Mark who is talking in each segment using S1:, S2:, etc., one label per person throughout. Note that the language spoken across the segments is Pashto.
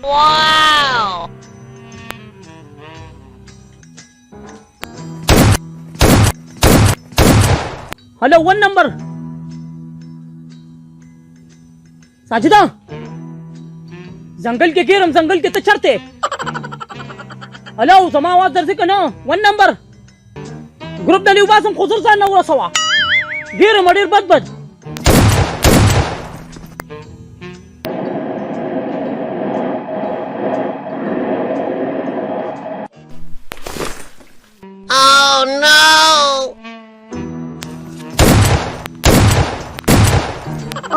S1: Wow!
S2: Hello 1 नंबर साजिदा जंगल के गेरम जंगल के तो चढ़ते हेलो जमा आवाज दर्जी का ना 1 नंबर ग्रुप दली उबासम खुजर सा नवरा सवा गेरम अडीर बद बद
S1: Oh no!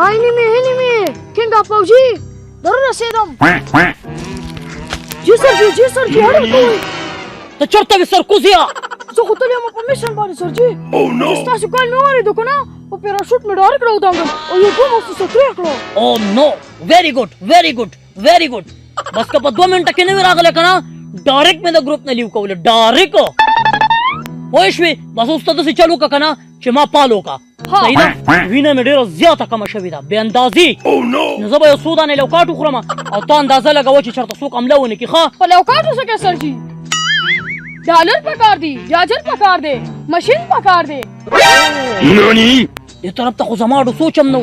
S3: Enemy! King of Pubg! Daruna Sedam! जी सर जी हर कोई
S2: तो चढ़ते भी सर कुजिया
S3: जो खुद लिया मैं परमिशन बारी सर जी
S4: Oh no!
S3: इस ताश कॉल में मारी दो ना वो पैराशूट में डाल कर उड़ाऊंगा और ये दो मस्त से ट्रैक लो
S2: ओ नो वेरी गुड बस का 2 मिनट के नहीं रागले कना डायरेक्ट में द ग्रुप ने लीव को बोले डायरेक्ट ओइश्वी बस उस्ताद से चलो का कना चिमा पालो का सही ना वीना में डेरा ज्यादा कम शविदा बेअंदाजी
S4: Oh no!
S2: नजब यो सूदा ने लौकाटू खुरमा और तो अंदाजा लगाओ कि शर्त सूक हमला होने की खा
S3: पर लौकाटू से क्या सर जी डॉलर पकार दी गाजर पकार दे मशीन पकार दे
S4: NANI?
S2: ये तरफ तक जमाडू सोचम नो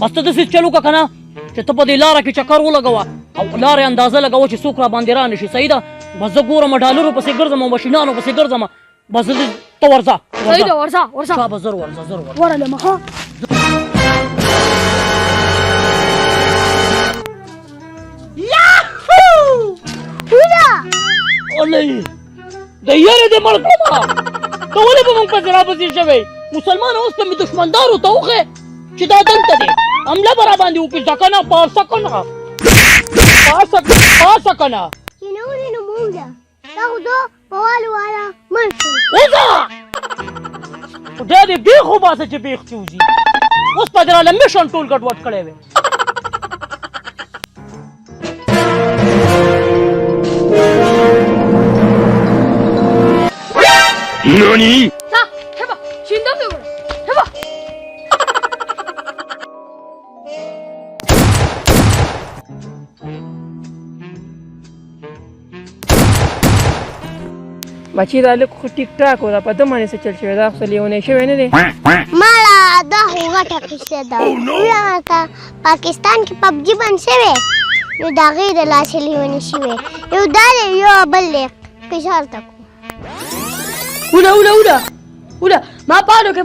S2: बस तो से चलो का कना कि तब दे लारा की चक्कर वो लगावा और लारे अंदाजा लगाओ कि सूकरा बांदेरा नशी सही दा बस गोरा म डॉलर पे से गर्जमा मशीनानो पे से गर्जमा बस तो वर्जा
S3: सही दा वर्जा
S2: शाबाश जरूर वर्जा
S3: ورا لما ها ولا
S2: ओले दयारे दे मळकमा तो ولې به مونږ په ځرا پسې شوی مسلمان اوس ته می دشمندار وته اوخه چې دا دلته دی حمله برا باندې وکړه ځکه پاسه کنه
S5: Kinuri no mundo. Tahudo pawalo wala mansu.
S2: وځه دا دې بیخو باسه چې بیخ چوزي اوس په دراله میشن ټول ګډوډ کړی وي
S4: NANI?
S3: ها هبا شيندم له هبا
S6: بچی دا لک خو ټیک ټاک ولا په دمانه څه چل شوی دا خو لیونه شوی نه دی
S5: Mala da hugata kisheda. Ula ka Pakistan ki PUBG ban sewe. Yo da ghair la shili wani shiwe. Yo dale yo balle kishar taku.
S3: ولا ما بالو كي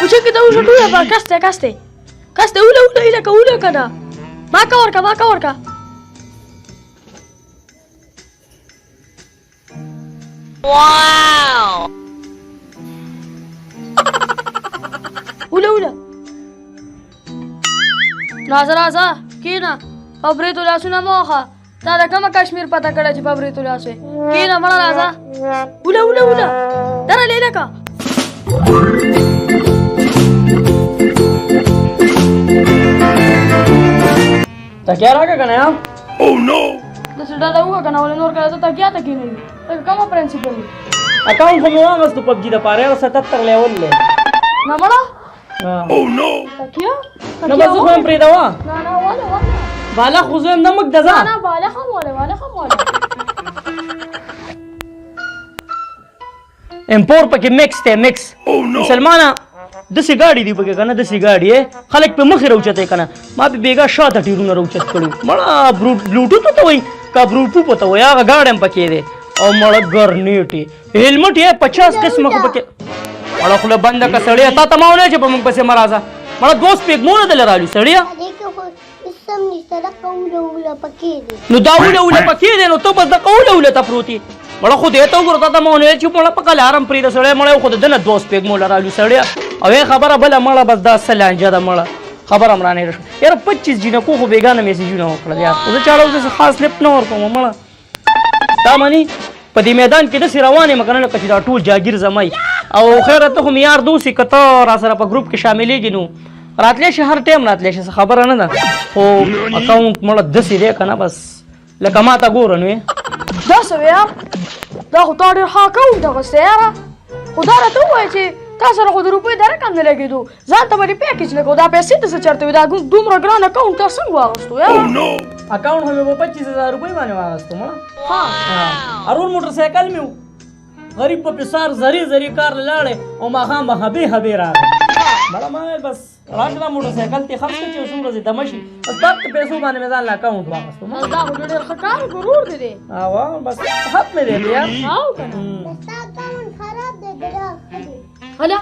S3: وش كده وش دويا با كاسته ولا كده ما كوركا
S1: Wow!
S3: ولا رازا كينا فبريتو لاسونا موخا تا كما كشمير پتا کړه چې فبريتو لاسه كينا مړه رازا ولا درا ليلکا
S2: تا क्या रहा कना यार
S4: Oh no!
S3: दसडा दाउगा کنه ولې نور کړه ته کیا ته کینې ته کومه پرنسپل
S2: اکاونټ خو مو واغست پبجی د پاره 77 لیول له
S3: نه مړه
S4: Oh no!
S3: کیا
S2: نو بس خو پرې دا وا
S3: نه ولا
S2: بالا خو زم نمک دزا
S3: انا بالا خموله
S2: امپور پکې مکس ته مکس
S4: Oh no!
S2: مسلمانا د سی گاډي دی پکې کنه د سی گاډي خلک په مخ راوچته کنه ما به بیګا شاته ټیرونه راوچت کړو مړه بلوټوث ته وای کا بلوټوث پته وای هغه گاډم پکې دی او مړه ګرنیټي هیلمټ یې 50 قسمه کو پکې مړه خله بند کا سړی تا تماونه چې په موږ پسې مرزا مړه دوست پیګ مونږ دل رالو سړیا
S5: Adeke isam ni sadaka ula pakiri.
S2: نو دا وله پکې دی نو ته بس د قوله ته پروتي مړه خو دې ته وګورته ته مونږ چې مړه پکاله آرام پری د سړی مړه خو دنه دوست پیګ مونږ رالو سړیا او خبره بل مړه بس دا سلانجه دا مړه خبر امرانه رش یار 25 جنہ کو خو بیگانه میسیجونه وکړل یار زه چاړو زه خاص لپ نه ورکوم مړه تا مانی په دې میدان کې د سیروانه مکنه کچې دا ټول جاگیر زمای او خیره ته هم یار دوسی کته را سره په گروپ کې شاملېږي نو راتلې شي هر ټیم راتلې شي خبره نه ده خو اکاونټ مړه د سیده کنه بس لکه ما تا ګور نو
S3: دا سویا دا خو تا ډېر ښه اکاونټ اخیستی یاره خو دا راته ووایه چې تا سره خو د روپۍ د رقم نه لګېدو ځان ته به دې پیکیج لګو دا پیسې داسې چېرته وي دا دومره ګران اکاونټ تا څنګه واغوستو یا
S2: اکاؤنٹ خو مې په 25,000 روپۍ باندې واغستو مړه ارون موټر سایکل مې و غریب په پسار زری زری کار لاړې او ماښام به هبې راغی مړه ما ویل بس راشه دا موټر سایکل ته خرڅ کړه چې څومره دې دمه شي بس دغه پیسو باندې مې ځان له اکاونټ واغستو
S3: بس دا خو ډېر ښه کار غرور دی
S2: او بس حق مې دی یار
S3: او که نه
S5: ستا اکاونټ خراب دی ګرا
S3: هلا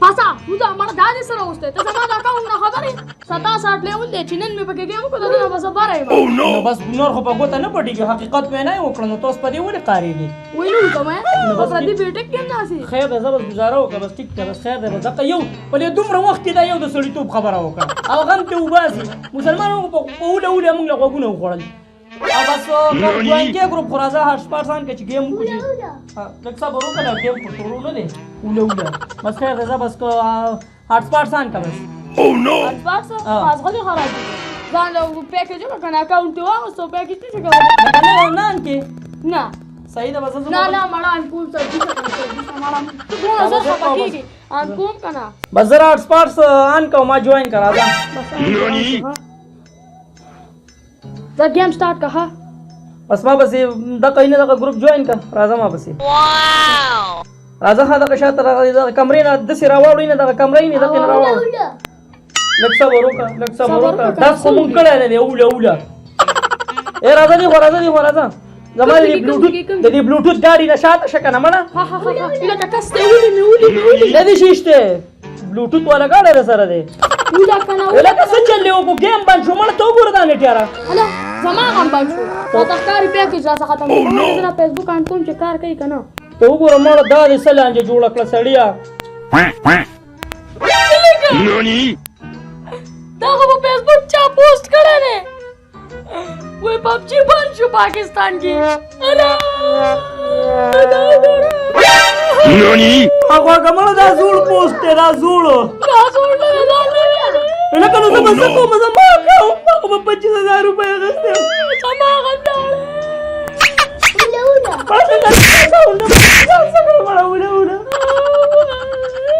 S3: پاسا ودا مړه دا دې سره اوسته ته زما د اکاونټ نه خبرې 67 لیول دی چې نن مې پکې ګیم وکړو دا بس باره یم
S2: نو بس نور خو په ګوته نه پټېږي حقیقت مې نه وکړه نو تاسو په دې ولې قارېږي
S3: ویلو کومه بس دې بیٹک کې نه سي
S2: خیر ده زه بس گزاره وکړه بس ټیک ده بس خیر ده بس دغه یو په دې دومره وخت کې دا یو د سړیتوب خبره وکړه او غم ته وباسي مسلمانانو په اوله موږ له غوږونه وخوړل او بس دوی کې ګروپ خرازه هر سپارسان کې چې گیم وکړي لکه صبر وکړه گیم کو شروع نه دي اوله بس خیر ده بس کو هر سپارسان کا بس
S4: Oh no!
S3: بس غلي خراب ځان له پیکیج کنه اکاونټ واغستو پیکیج څه کوي
S2: نه کې
S3: نه
S2: صحیح ده بس
S3: نه نه مړه ان کوم څه دي مړه ته ګونه زه خپه کېږي ان کوم کنه
S2: بس زرا هر سپارس آن کو ما جوائن کرا دا
S4: نانی
S3: دا گیم سٹارٹ کا
S2: بس ما بس دا کینه دا گروپ جوائن کا راځه ما بس
S1: Wow!
S2: راځه خا دا شاته دا کمرې نه د سیرا واړو نه دا کمرې نه دا کنه راوړو لکه صبر وکړه دا کوم کړه نه دی اوله اے راځه دی راځه زمای دی بلوټوث د دې بلوټوث گاډي نه شاته شکنه مړه
S3: ها لکه کس ته ولي
S2: نه دي شيشته بلوټوث والا گاډي سره دی
S3: ودا کنه
S2: لکه څه چلې وو گیم باندې شو مړه ته وګوره دا نټیارا
S3: هلا زما هم باندې شو تا کاری پیکیج را څخه ختم کړو زه فیسبوک ان کوم چې کار کوي کنه
S2: ته وګوره مړه دا دې سلانجه جوړ کړه سړیا
S4: نانی
S3: دا خو په فیسبوک چا پوسټ کړی دی وای پبجی بند شو پاکستان کې
S4: نانی
S2: هغه کومه دا زوړ پوسټ دی دا زوړ لکه نو زما څه کوم زما کوم 25,000 روپۍ غوښته
S3: زما غلطه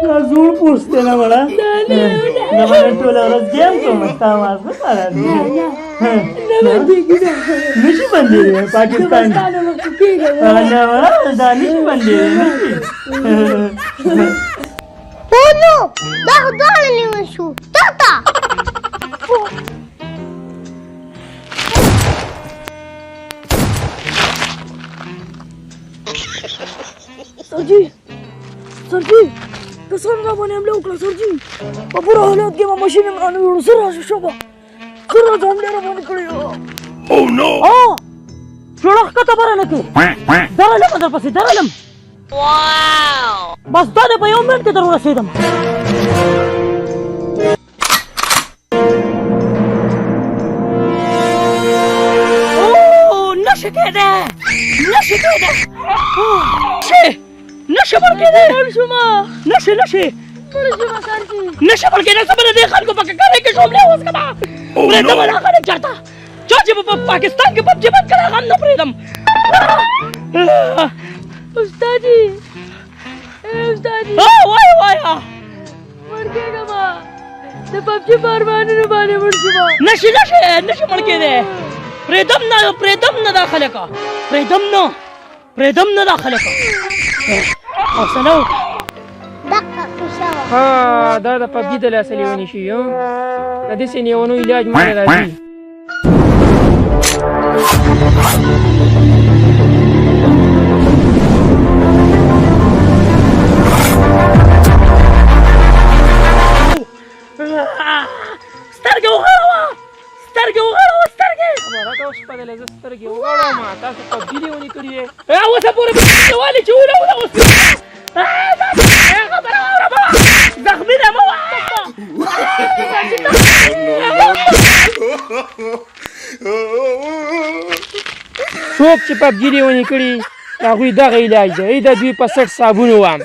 S2: دا زوړ پوسټ دی نه مړه دا باندې ټوله ورځ گیم کوم ستا واز نه پاره نشي باندې پاکستان نه دا نشي باندې
S5: پونو دا خدای نیو شو تاتا
S3: سرجی قسم را باندې حمله وکړه سرجی په پوره حالات کې ما ماشین امرانه وړو سره راشو شوبه سره ځان ډېر باندې کړی
S4: Oh no!
S2: جوړه کته بره نه کې درلم در پسې درلم
S1: Wow!
S2: بس دا د په یو منټ کې در ورسېدم نشه کېده نشه بل کېده نشه نشه بل کېده څه به د دې خلکو په ککرۍ کې شوملی اوس که به پرېږدم دا خلک چېرته چا چې په پاکستان کې پبجي بند کړی هغه هم نه پرېږدم
S3: استادی
S2: وایه
S3: ورکېږه د پبجي په ارمانونو باندې مړ شوم
S2: نشي مړ کېدی پرېږدم نه دا خلکه پرېږدم نه دا خلکه حوصله وکړه
S5: دقه کیسه وه
S6: ها دا د پبجي د لاسه لیونی شي د دې سنیونو علاج مونږ راځي
S2: سترګې وغړوه
S6: راته اوس په دې زه سترګې وغواړم تاسو پبجي لیونی کړی یې
S2: اوسه پورې په والي چې اوله اوس خبره واوره زخمي ده مه
S6: څوک چې پبجي لیونی کړي هغوی دغه علاج دی د دوی په 60 صابون وام